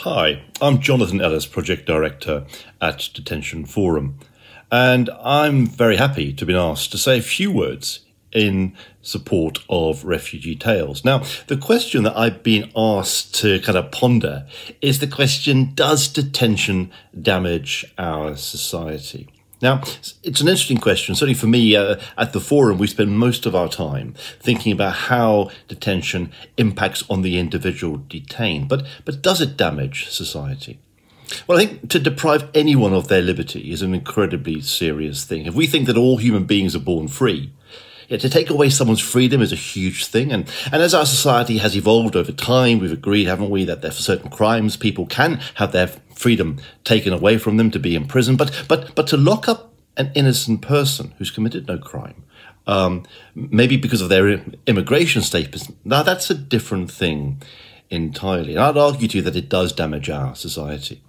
Hi, I'm Jonathan Ellis, Project Director at Detention Forum, and I'm very happy to be asked to say a few words in support of Refugee Tales. Now, the question that I've been asked to kind of ponder is the question, does detention damage our society? Now, it's an interesting question. Certainly for me, at the forum, we spend most of our time thinking about how detention impacts on the individual detained. But does it damage society? Well, I think to deprive anyone of their liberty is an incredibly serious thing. If we think that all human beings are born free, to take away someone's freedom is a huge thing. And as our society has evolved over time, we've agreed, haven't we, that for certain crimes, people can have their freedom taken away from them to be in prison. But to lock up an innocent person who's committed no crime, maybe because of their immigration status, now that's a different thing entirely. And I'd argue to you that it does damage our society.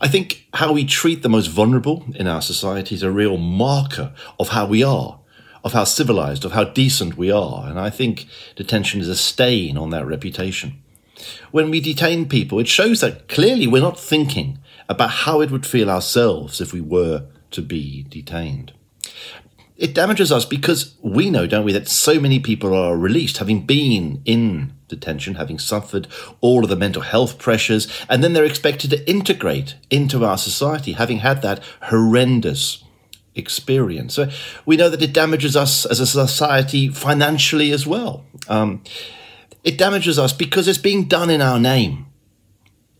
I think how we treat the most vulnerable in our society is a real marker of how we are, of how civilized, of how decent we are. And I think detention is a stain on that reputation. When we detain people, it shows that clearly we're not thinking about how it would feel ourselves if we were to be detained. It damages us because we know, don't we, that so many people are released, having been in detention, having suffered all of the mental health pressures, and then they're expected to integrate into our society, having had that horrendous experience. So we know that it damages us as a society financially as well. It damages us because it's being done in our name.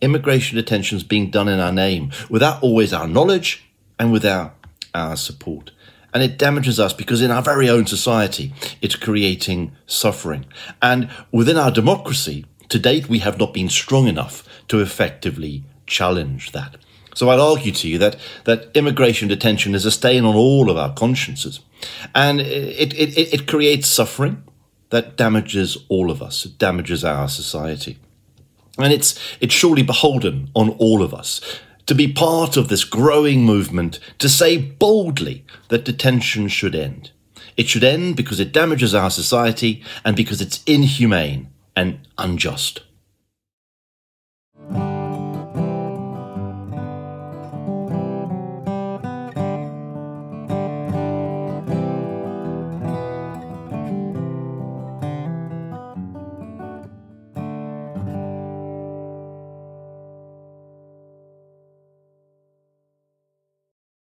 Immigration detention is being done in our name, without always our knowledge and without our support. And it damages us because in our very own society, it's creating suffering. And within our democracy, to date, we have not been strong enough to effectively challenge that. So I'd argue to you that immigration detention is a stain on all of our consciences. And it creates suffering that damages all of us. It damages our society. And it's surely beholden on all of us to be part of this growing movement to say boldly that detention should end. It should end because it damages our society and because it's inhumane and unjust.